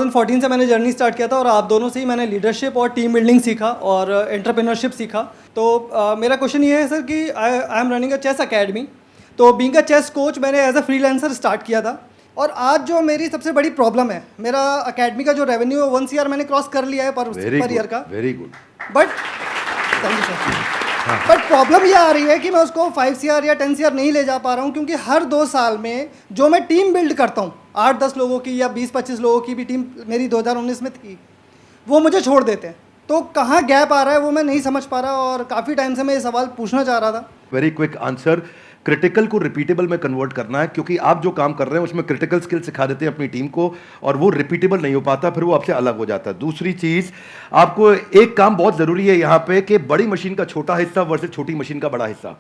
2014 से मैंने journey start किया था और आप दोनों से ही मैंने लीडरशिप और टीम बिल्डिंग सीखा और एंटरप्रेन्योरशिप सीखा। तो मेरा क्वेश्चन ये है सर कि I am running a chess academy. तो बीइंग अ चेस कोच मैंने एज अ फ्रीलांसर स्टार्ट किया था और आज जो मेरी सबसे बड़ी प्रॉब्लम है, मेरा अकेडमी का जो रेवेन्यू है 1 CR मैंने क्रॉस कर लिया है पर ईयर का। Very good. But thank you sir. But problem ये आ रही है कि मैं उसको 5 CR या 10 CR नहीं ले जा पा रहा हूँ, क्योंकि हर 2 साल में जो मैं टीम बिल्ड करता हूँ 8-10 लोगों की या 20-25 लोगों की भी टीम मेरी 2019 में थी, वो मुझे छोड़ देते हैं। तो कहाँ गैप आ रहा है वो मैं नहीं समझ पा रहा और काफ़ी टाइम से मैं ये सवाल पूछना चाह रहा था। वेरी क्विक आंसर, क्रिटिकल को रिपीटेबल में कन्वर्ट करना है, क्योंकि आप जो काम कर रहे हैं उसमें क्रिटिकल स्किल सिखा देते हैं अपनी टीम को और वो रिपीटेबल नहीं हो पाता, फिर वो आपसे अलग हो जाता है। दूसरी चीज, आपको एक काम बहुत जरूरी है यहाँ पे कि बड़ी मशीन का छोटा हिस्सा वर्सेस छोटी मशीन का बड़ा हिस्सा।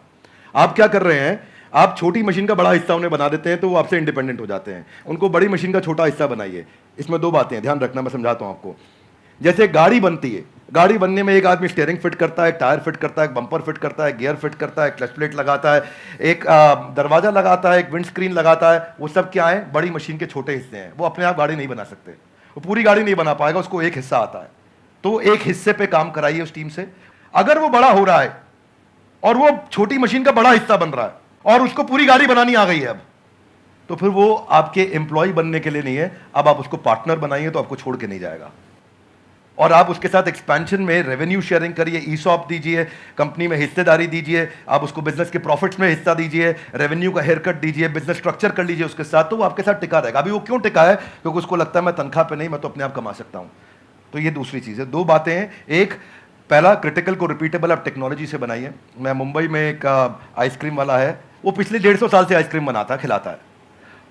आप क्या कर रहे हैं, आप छोटी मशीन का बड़ा हिस्सा उन्हें बना देते हैं तो वो आपसे इंडिपेंडेंट हो जाते हैं। उनको बड़ी मशीन का छोटा हिस्सा बनाइए। इसमें 2 बातें हैं, ध्यान रखना, मैं समझाता हूं आपको। जैसे गाड़ी बनती है, गाड़ी बनने में एक आदमी स्टीयरिंग फिट करता है, टायर फिट करता है, बम्पर फिट करता है, गियर फिट करता है, क्लच प्लेट लगाता है, एक दरवाजा लगाता है, एक विंड स्क्रीन लगाता है। वो सब क्या है, बड़ी मशीन के छोटे हिस्से हैं। वो अपने आप गाड़ी नहीं बना सकते, वो पूरी गाड़ी नहीं बना पाएगा, उसको एक हिस्सा आता है। तो एक हिस्से पे काम कराइए उस टीम से। अगर वो बड़ा हो रहा है और वो छोटी मशीन का बड़ा हिस्सा बन रहा है और उसको पूरी गाड़ी बनानी आ गई है अब, तो फिर वो आपके एम्प्लॉय बनने के लिए नहीं है। अब आप उसको पार्टनर बनाइए तो आपको छोड़ के नहीं जाएगा। और आप उसके साथ एक्सपेंशन में रेवेन्यू शेयरिंग करिए, ईसॉप दीजिए, कंपनी में हिस्सेदारी दीजिए, आप उसको बिजनेस के प्रॉफिट्स में हिस्सा दीजिए, रेवेन्यू का हेयर कट दीजिए, बिजनेस स्ट्रक्चर कर लीजिए उसके साथ, तो वो आपके साथ टिका रहेगा। अभी वो क्यों टिका है, क्योंकि उसको लगता है मैं तनख्वाह पे नहीं, मैं तो अपने आप कमा सकता हूं। तो ये दूसरी चीज है। 2 बातें हैं। एक, पहला, क्रिटिकल को रिपीटेबल आप टेक्नोलॉजी से बनाइए। मैं मुंबई में एक आइसक्रीम वाला है, वो पिछले 150 साल से आइसक्रीम बनाता है, खिलाता है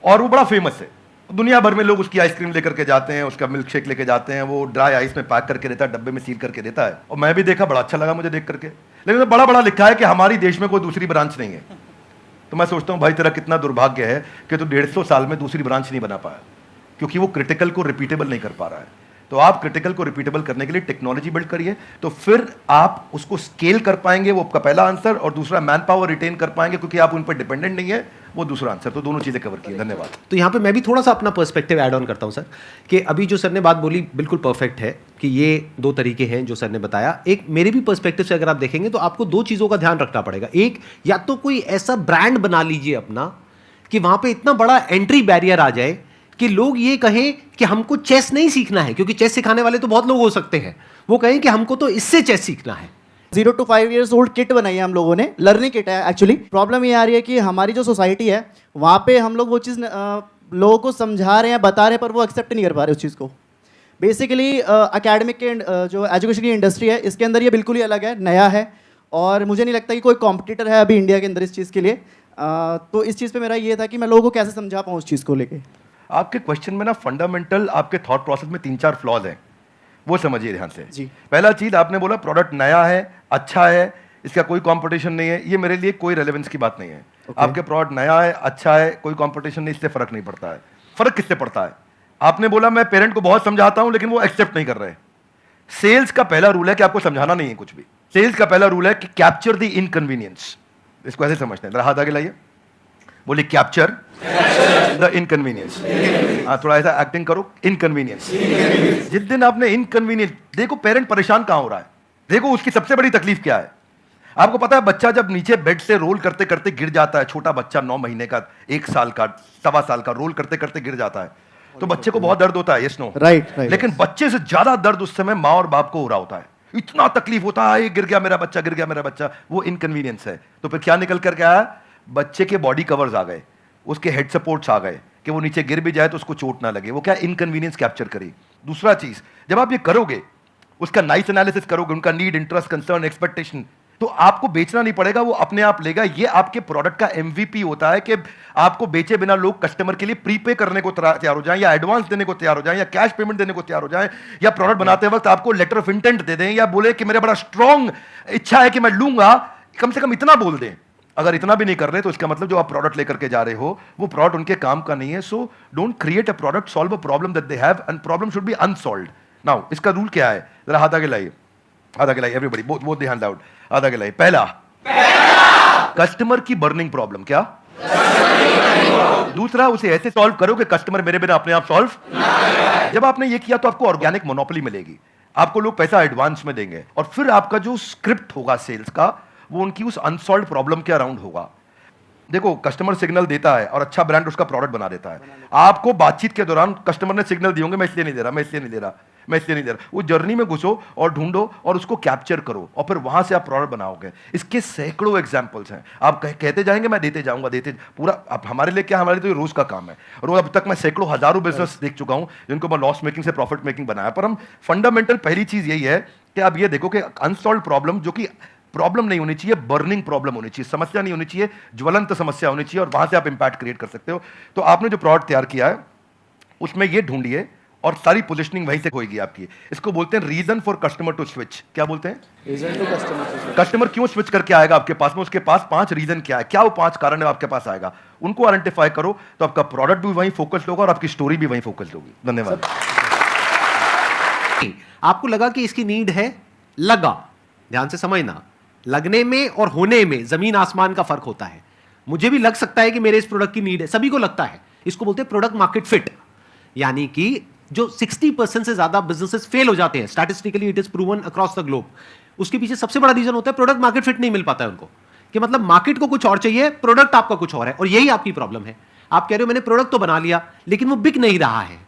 और वो बड़ा फेमस है। दुनिया भर में लोग उसकी आइसक्रीम लेकर के जाते हैं, उसका मिल्क शेक लेके जाते हैं। वो ड्राई आइस में पैक करके देता है, डब्बे में सील करके देता है। और मैं भी देखा, बड़ा अच्छा लगा मुझे देख करके। लेकिन बड़ा बड़ा लिखा है कि हमारी देश में कोई दूसरी ब्रांच नहीं है। तो मैं सोचता हूँ भाई तेरा कितना दुर्भाग्य है कि तू 150 साल में दूसरी ब्रांच नहीं बना पाया, क्योंकि वो क्रिटिकल को रिपीटेबल नहीं कर पा रहा है। तो आप क्रिटिकल को रिपीटेबल करने के लिए टेक्नोलॉजी बिल्ड करिए, तो फिर आप उसको स्केल कर पाएंगे। वो आपका पहला आंसर। और दूसरा, मैन पावर रिटेन कर पाएंगे, क्योंकि आप उन पर डिपेंडेंट नहीं है, वो दूसरा आंसर। तो दोनों चीजें कवर की। धन्यवाद। तो यहाँ पे मैं भी थोड़ा सा अपना पर्सपेक्टिव ऐड ऑन करता हूँ सर, कि अभी जो सर ने बात बोली बिल्कुल परफेक्ट है कि ये 2 तरीके हैं जो सर ने बताया। एक मेरे भी पर्सपेक्टिव से अगर आप देखेंगे तो आपको 2 चीज़ों का ध्यान रखना पड़ेगा। एक, या तो कोई ऐसा ब्रांड बना लीजिए अपना कि वहाँ पे इतना बड़ा एंट्री बैरियर आ जाए कि लोग ये कहें कि हमको चेस नहीं सीखना है, क्योंकि चेस सिखाने वाले तो बहुत लोग हो सकते हैं, वो कहें कि हमको तो इससे चेस सीखना है। 0 to 5 years old किट बनाई है हम लोगों ने, लर्निंग किट है एक्चुअली। प्रॉब्लम ये आ रही है कि हमारी जो सोसाइटी है वहाँ पे हम लोग वो चीज़ लोगों को समझा रहे हैं, बता रहे हैं, पर वो एक्सेप्ट नहीं कर पा रहे उस चीज़ को। बेसिकली एकेडमिक के जो एजुकेशन की इंडस्ट्री है इसके अंदर ये बिल्कुल ही अलग है, नया है, और मुझे नहीं लगता कि कोई कॉम्पिटिटर है अभी इंडिया के अंदर इस चीज़ के लिए। तो इस चीज़ पे मेरा ये था कि मैं लोगों को कैसे समझा पाऊँ उस चीज़ को लेके। आपके क्वेश्चन में ना फंडामेंटल आपके थॉट प्रोसेस में 3-4 फ्लॉज हैं, वो समझिए ध्यान से जी। पहला चीज, आपने बोला प्रोडक्ट नया है, अच्छा है, इसका कोई कंपटीशन नहीं है। ये मेरे लिए कोई रेलेवेंस की बात नहीं है। आपके प्रोडक्ट नया है, अच्छा है, कोई कंपटीशन नहीं, इससे फर्क नहीं पड़ता है। फर्क किससे पड़ता है? आपने बोला मैं पेरेंट को बहुत समझाता हूं लेकिन वो एक्सेप्ट नहीं कर रहे। सेल्स का पहला रूल है कि आपको समझाना नहीं है कुछ भी। सेल्स का पहला रूल है कि कैप्चर द इनकन्वीनियंस। इसको ऐसे समझते हैं, हाथ आगे लाइए, बोलिए कैप्चर द इनकन्वीनियंस। थोड़ा ऐसा एक्टिंग करो, इनकन्वीनियंस। जिस दिन आपने इनकन्वीनियंस, देखो पेरेंट परेशान कहां हो रहा है, देखो उसकी सबसे बड़ी तकलीफ क्या है। आपको पता है बच्चा जब नीचे बेड से रोल करते करते गिर जाता है, छोटा बच्चा 9 महीने का, 1 साल का, 1.25 साल का, रोल करते करते गिर जाता है, तो बच्चे को बहुत दर्द होता है, यस नो? राइट। लेकिन बच्चे से ज्यादा दर्द उस समय माँ और बाप को हो रहा होता है। इतना तकलीफ होता है, गिर गया मेरा बच्चा, गिर गया मेरा बच्चा। वो इनकन्वीनियंस है। तो फिर क्या निकल कर गया? बच्चे के बॉडी कवर्स आ गए, उसके हेड सपोर्ट्स आ गए कि वो नीचे गिर भी जाए तो उसको चोट ना लगे। वो क्या इनकन्वीनियंस कैप्चर करी। दूसरा चीज, जब आप ये करोगे, उसका नाइस एनालिसिस करोगे, उनका नीड, इंटरेस्ट, कंसर्न, एक्सपेक्टेशन, तो आपको बेचना नहीं पड़ेगा, वो अपने आप लेगा। ये आपके प्रोडक्ट का एमवीपी होता है कि आपको बेचे बिना लोग कस्टमर के लिए प्रीपे करने को तैयार हो जाएं, या एडवांस देने को तैयार हो जाएं, या कैश पेमेंट देने को तैयार हो जाएं, या प्रोडक्ट बनाते वक्त आपको लेटर ऑफ इंटेंट दे दें, या बोले कि मेरा बड़ा स्ट्रॉन्ग इच्छा है कि मैं लूंगा, कम से कम इतना बोल दें। अगर इतना भी नहीं कर रहे तो इसका मतलब जो आप प्रोडक्ट लेकर के जा रहे हो वो प्रोडक्ट उनके काम का नहीं है। So don't create a product, solve a problem that they have, and problem should be unsolved. Now इसका रूल क्या है, जरा हाथ आगे लाइए, हाथ आगे लाइए everybody, both the hand out, हाथ आगे लाइए। पहला, कस्टमर की बर्निंग प्रॉब्लम। क्या? दूसरा, उसे ऐसे सॉल्व करो कि कस्टमर मेरे बिना अपने आप सॉल्व। जब आपने ये किया तो आपको ऑर्गेनिक मोनोपोली मिलेगी, आपको लोग पैसा एडवांस में देंगे, और फिर आपका जो स्क्रिप्ट होगा सेल्स का, वो उनकी उस अनसॉल्व प्रॉब्लम के अराउंड होगा। देखो, कस्टमर सिग्नल देता है और अच्छा ब्रांड उसका प्रोडक्ट बना देता है। आपको बातचीत के दौरान कस्टमर ने सिग्नल दिए होंगे, मैं इसलिए नहीं दे रहा, मैं इसलिए नहीं दे रहा, मैं इसलिए नहीं दे रहा। वो जर्नी में घुसो और ढूंढो और उसको कैप्चर करो, और फिर वहां से आप प्रोडक्ट बनाओगे। इसके सैकड़ों एग्जांपल्स हैं। आप कहते जाएंगे, मैं देते जाऊंगा, देते पूरा। अब हमारे लिए क्या, हमारे लिए तो ये रोज का काम है। रोज अब तक मैं सैकड़ों हजारों बिजनेस देख चुका हूं जिनको मैं लॉस मेकिंग से प्रॉफिट मेकिंग बनाया। पर हम फंडामेंटल पहली चीज यही है कि आप ये देखो कि अनसॉल्व प्रॉब्लम, जो कि प्रॉब्लम नहीं होनी चाहिए, बर्निंग प्रॉब्लम होनी चाहिए, समस्या नहीं होनी चाहिए, ज्वलंत समस्या होनी चाहिए, और वहां से आप इंपैक्ट क्रिएट कर सकते हो। तो आपने जो प्रोडक्ट तैयार किया है उसमें ये ढूंढिए, और सारी पोजिशनिंग वहीं से होगी आपकी। इसको बोलते हैं reason for customer to switch. क्या बोलते हैं? Reason to customer. कस्टमर क्यों स्विच करके आएगा आपके पास में, उसके पास 5 रीजन क्या है, क्या वो 5 कारण है आपके पास आएगा, उनको आइडेंटिफाई करो, तो आपका प्रोडक्ट भी वहीं फोकस्ड होगा और आपकी स्टोरी भी वहीं फोकस्ड होगी। धन्यवाद। आपको लगा कि इसकी नीड है, लगा, ध्यान से समझना, लगने में और होने में जमीन आसमान का फर्क होता है। मुझे भी लग सकता है कि मेरे इस प्रोडक्ट की नीड है, सभी को लगता है। इसको बोलते हैं प्रोडक्ट मार्केट फिट। यानी कि जो 60% से ज्यादा बिजनेसेस फेल हो जाते हैं, statistically it is proven across the globe, उसके पीछे सबसे बड़ा रीजन होता है प्रोडक्ट मार्केट फिट नहीं मिल पाता है उनको। कि मतलब मार्केट को कुछ और चाहिए, प्रोडक्ट आपका कुछ और है, और यही आपकी प्रॉब्लम है। आप कह रहे हो मैंने प्रोडक्ट तो बना लिया लेकिन वो बिक नहीं रहा है।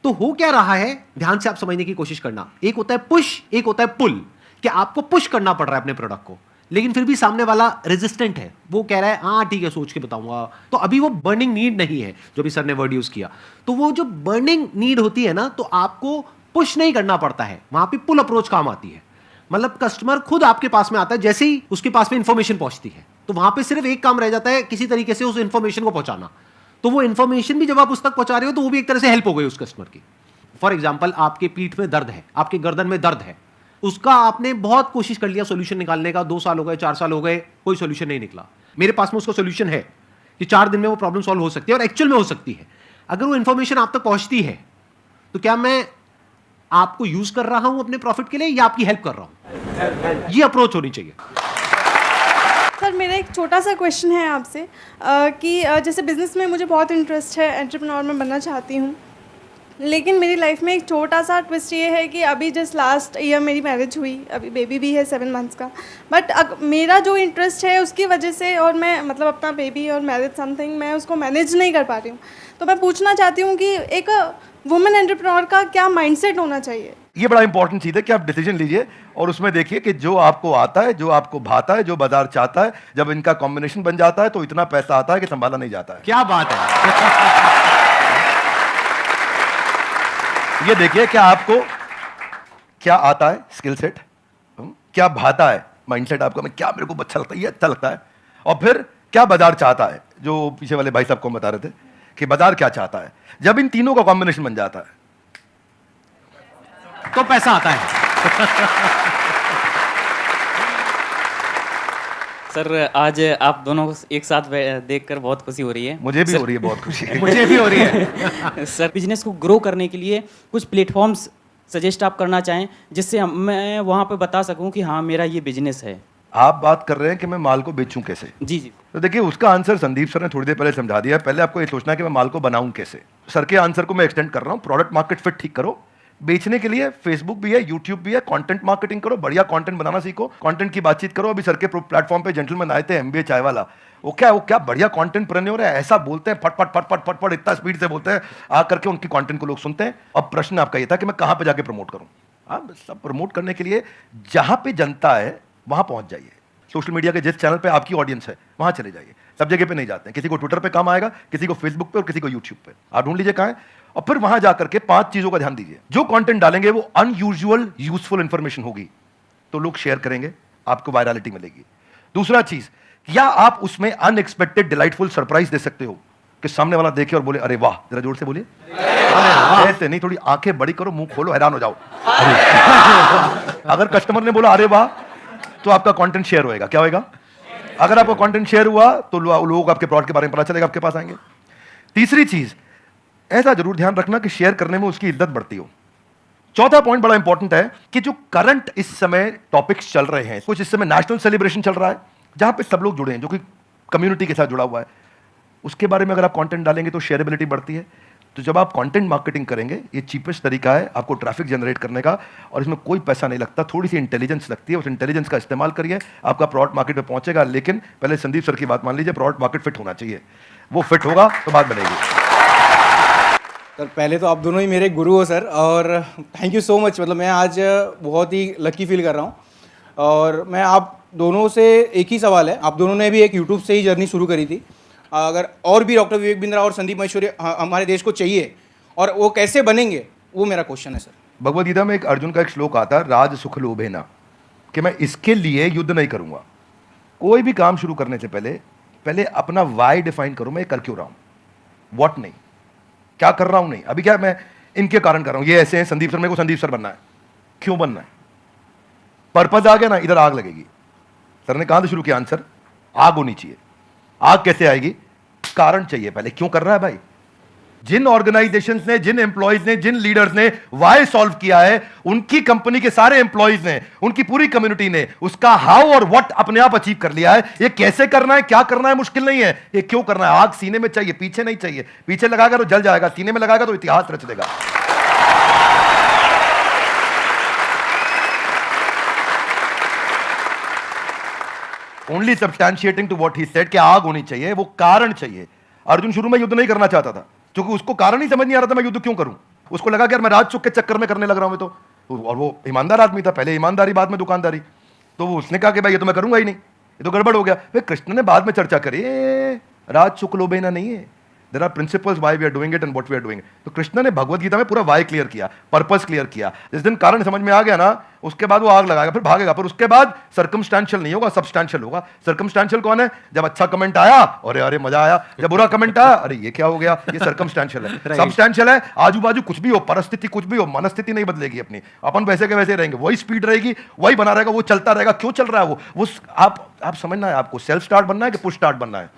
तो हो क्या रहा है, ध्यान से आप समझने की कोशिश करना। एक होता है पुश, एक होता है पुल। कि आपको पुश करना पड़ रहा है अपने प्रोडक्ट को, लेकिन फिर भी सामने वाला रेजिस्टेंट है, वो कह रहा है हाँ ठीक है सोच के बताऊंगा। तो अभी वो बर्निंग नीड नहीं है, जो भी सर ने वर्ड यूज किया। तो वो जो बर्निंग नीड होती है ना, तो आपको पुश नहीं करना पड़ता है, वहां पे पुल अप्रोच काम आती है। मतलब कस्टमर खुद आपके पास में आता है, जैसे ही उसके पास में इंफॉर्मेशन पहुंचती है, तो वहां पे सिर्फ एक काम रह जाता है, किसी तरीके से उस इंफॉर्मेशन को पहुंचाना। तो वो इंफॉर्मेशन भी जब आप उस तक पहुंचा रहे हो, तो वो भी एक तरह से हेल्प हो गई उस कस्टमर की। फॉर एग्जाम्पल, आपके पीठ में दर्द है, आपके गर्दन में दर्द है, उसका आपने बहुत कोशिश कर लिया सोल्यूशन निकालने का, 2 साल हो गए, 4 साल हो गए, कोई सोल्यूशन नहीं निकला। मेरे पास में उसका सोल्यूशन है कि 4 दिन में वो प्रॉब्लम सॉल्व हो सकती है, और एक्चुअल में हो सकती है। अगर वो इंफॉर्मेशन आप तक पहुंचती है, तो क्या मैं आपको यूज कर रहा हूं अपने प्रॉफिट के लिए, या आपकी हेल्प कर रहा हूं? ये अप्रोच होनी चाहिए। सर, मेरा एक छोटा सा क्वेश्चन है आपसे कि जैसे बिज़नेस में मुझे बहुत इंटरेस्ट है, एंटरप्रेन्योर में बनना चाहती हूँ, लेकिन मेरी लाइफ में एक छोटा सा ट्विस्ट ये है कि अभी जस्ट लास्ट ईयर मेरी मैरिज हुई, अभी बेबी भी है 7 मंथ्स का, बट मेरा जो इंटरेस्ट है उसकी वजह से, और मैं मतलब अपना बेबी और मैरिज समथिंग, मैं उसको मैनेज नहीं कर पा रही हूँ। तो मैं पूछना चाहती हूँ कि एक वुमेन एंटरप्रेन्योर का क्या माइंडसेट होना चाहिए? ये बड़ा इंपॉर्टेंट चीज है कि आप डिसीजन लीजिए और उसमें देखिए कि जो आपको आता है, जो आपको भाता है, जो बाजार चाहता है, जब इनका कॉम्बिनेशन बन जाता है तो इतना पैसा आता है कि संभाला नहीं जाता है। क्या बात है। ये देखिए क्या आपको क्या आता है, स्किल सेट, क्या भाता है, माइंडसेट आपका, मैं क्या मेरे को अच्छा लगता है, ये अच्छा लगता है, और फिर क्या बाजार चाहता है, जो पीछे वाले भाई साहब को बता रहे थे कि बाजार क्या चाहता है। जब इन तीनों का कॉम्बिनेशन बन जाता है तो पैसा आता है। सर, आज आप दोनों को एक साथ देखकर बहुत खुशी हो रही है। मुझे भी हो रही है, बहुत खुशी है। मुझे भी हो रही है। सर, बिजनेस को ग्रो करने के लिए कुछ प्लेटफॉर्म्स सजेस्ट आप करना चाहें, जिससे मैं वहाँ पे बता सकूं कि हाँ मेरा ये बिजनेस है। आप बात कर रहे हैं कि मैं माल को बेचूं कैसे? जी जी। तो देखिए, उसका आंसर संदीप सर ने थोड़ी देर पहले समझा दिया है। पहले आपको ये सोचना है कि मैं माल को बनाऊं कैसे। सर के आंसर को मैं एक्सटेंड कर रहा हूं, प्रोडक्ट मार्केट फिट ठीक करो। बेचने के लिए फेसबुक भी है, यूट्यूब भी है, कंटेंट मार्केटिंग करो, बढ़िया कंटेंट बनाना सीखो, कंटेंट की बातचीत करो। अभी सर के प्लेटफॉर्म पे जेंटलमैन आए थे, एमबीए चाय वाला, वो क्या बढ़िया कंटेंट प्रेन्योर है, ऐसा बोलते हैं, फट फट फट फट फट फट इतना स्पीड से बोलते हैं, आ करके उनकी कंटेंट को लोग सुनते हैं। अब प्रश्न आपका ये था कि मैं कहां पे जाके प्रमोट करूं। आप सब प्रमोट करने के लिए जहां पे जनता है वहां पहुंच जाइए। सोशल मीडिया के जिस चैनल पे आपकी ऑडियंस है वहां चले जाइए। सब जगह पे नहीं जाते हैं, किसी को ट्विटर पे काम आएगा, किसी को फेसबुक पे और किसी को यूट्यूब पे। आप ढूंढ लीजिए कहां है, और फिर वहां जाकर के 5 चीजों का ध्यान दीजिए। जो कंटेंट डालेंगे वो अनयूजुअल यूजफुल इंफॉर्मेशन होगी, तो लोग शेयर करेंगे, आपको वायरलिटी मिलेगी। दूसरा चीज, क्या आप उसमें अनएक्सपेक्टेड डिलाइटफुल सरप्राइज दे सकते हो कि सामने वाला देखे और बोले अरे वाह। जरा जोर से बोलिए, ऐसे नहीं, थोड़ी आंखें बड़ी करो, मुंह खोलो, हैरान हो जाओ। अगर कस्टमर ने बोला अरे वाह, तो आपका कंटेंट शेयर होएगा। क्या होएगा? अगर आपका कंटेंट शेयर हुआ तो लोग आपके प्रोडक्ट के बारे में पता चलेगा, आपके पास आएंगे। तीसरी चीज, ऐसा जरूर ध्यान रखना कि शेयर करने में उसकी इज्जत बढ़ती हो। चौथा पॉइंट बड़ा इंपॉर्टेंट है कि जो करंट इस समय टॉपिक्स चल रहे हैं, कुछ इस समय नेशनल सेलिब्रेशन चल रहा है जहां पे सब लोग जुड़े हैं, जो कि कम्युनिटी के साथ जुड़ा हुआ है। उसके बारे में अगर आप कंटेंट डालेंगे तो शेयरेबिलिटी बढ़ती है। तो जब आप कंटेंट मार्केटिंग करेंगे, ये चीपेस्ट तरीका है आपको ट्रैफिक जनरेट करने का, और इसमें कोई पैसा नहीं लगता, थोड़ी सी इंटेलिजेंस लगती है। उस इंटेलिजेंस का इस्तेमाल करिए, आपका प्रोडक्ट मार्केट में पहुंचेगा। लेकिन पहले संदीप सर की बात मान लीजिए, प्रोडक्ट मार्केट फिट होना चाहिए, वो फिट होगा तो बात बनेगी। सर पहले तो आप दोनों ही मेरे गुरु हो सर, और थैंक यू सो मच। मतलब मैं आज बहुत ही लकी फील कर रहा हूँ। और मैं आप दोनों से एक ही सवाल है, आप दोनों ने भी एक यूट्यूब से ही जर्नी शुरू करी थी, अगर और भी डॉक्टर विवेक बिंद्रा और संदीप महेश्वरी हमारे देश को चाहिए, और वो कैसे बनेंगे, वो मेरा क्वेश्चन है सर। भगवद गीता में एक अर्जुन का एक श्लोक आता है, राज सुख लोभेना, कि मैं इसके लिए युद्ध नहीं करूंगा। कोई भी काम शुरू करने से पहले अपना वाई डिफाइन करो, मैं कर क्यों रहा हूं, व्हाट नहीं, क्या कर रहा हूं नहीं। अभी क्या मैं इनके कारण कर रहा हूं, ये ऐसे हैं संदीप सर, मेरे को संदीप सर बनना है, क्यों बनना है, पर्पज आ गया ना, इधर आग लगेगी। सर ने कहां से शुरू किया आंसर, आग होनी चाहिए। आग कैसे आएगी, कारण चाहिए पहले, क्यों कर रहा है भाई। जिन ऑर्गेनाइजेशंस ने, जिन एम्प्लॉयज ने, जिन लीडर्स ने वाई सॉल्व किया है, उनकी कंपनी के सारे एम्प्लॉयज ने, उनकी पूरी कम्युनिटी ने उसका हाउ और व्हाट अपने आप अचीव कर लिया है। ये कैसे करना है, क्या करना है, मुश्किल नहीं है, ये क्यों करना है। आग सीने में चाहिए, पीछे नहीं चाहिए। पीछे लगाएगा तो जल जाएगा, सीने में लगाएगा तो इतिहास रच देगा। Only substantiating to what he said, कि आग होनी चाहिए, वो कारण चाहिए। अर्जुन शुरू में युद्ध नहीं करना चाहता था, क्योंकि उसको कारण ही समझ नहीं आ रहा था मैं युद्ध क्यों करूं। उसको लगा कि यार मैं राजसुख के चक्कर में करने लग रहा हूं मैं तो, और वो ईमानदार आदमी था, पहले ईमानदारी बाद में दुकानदारी। तो उसने कहा कि भाई ये तो मैं करूंगा ही नहीं, ये तो गड़बड़ हो गया। फिर कृष्ण ने बाद में चर्चा करी, राजसुख लोभेना नहीं है, there are principles why we are doing it and what we are doing. तो कृष्ण ने भगवद गीता में पूरा व्हाई क्लियर किया, पर्पस क्लियर किया। जिस दिन कारण समझ में आ गया ना, उसके बाद वो आग लगाएगा, फिर भागेगा। पर उसके बाद सर्कमस्टेंशियल नहीं होगा, सब्सटेंशियल होगा। सर्कमस्टेंशियल कौन है, जब अच्छा कमेंट आया अरे अरे मजा आया, जब बुरा कमेंट आया अरे ये क्या हो गया, ये सर्कमस्टेंशियल है। सब्सटेंशियल है, आजू बाजू कुछ भी हो, परिस्थिति कुछ भी हो, मनस्थिति नहीं बदलेगी अपनी, अपन वैसे के वैसे रहेंगे, वही स्पीड रहेगी, वही बना रहेगा, वो चलता रहेगा। क्यों चल रहा है वो आप समझना है, आपको सेल्फ स्टार्ट बनना है कि पुश स्टार्ट बनना है।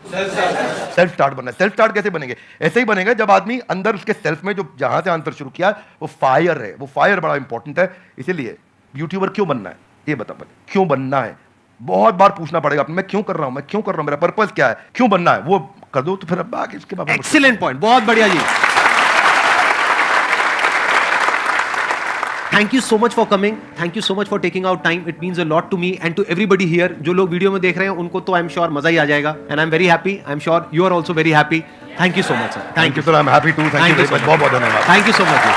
सेल्फ स्टार्ट बनना है। सेल्फ स्टार्ट कैसे बनेंगे, ऐसे ही बनेगा जब आदमी अंदर उसके सेल्फ में जो जहां से आंसर शुरू किया वो फायर है, वो फायर बड़ा इंपॉर्टेंट है। इसीलिए यूट्यूबर क्यों बनना है, ये बता पहले, क्यों बनना है। बहुत बार पूछना पड़ेगा मैं क्यों कर रहा हूं, मैं क्यों कर रहा हूं, मेरा पर्पस क्या है, क्यों बनना है, वो कर दो तो फिर अब आगे इसके बाद। एक्सीलेंट पॉइंट, बहुत बढ़िया जी। Thank you so much for coming, thank you so much for taking out time, it means a lot to me and to everybody here. जो लोग वीडियो में देख रहे हैं उनको तो आई एम श्योर मजा ही आ जाएगा, and I am very happy, I am sure you are also very happy. Thank you so much sir. Thank you sir, I am happy too, thank you, बहुत बहुत धन्यवाद। Thank you so much.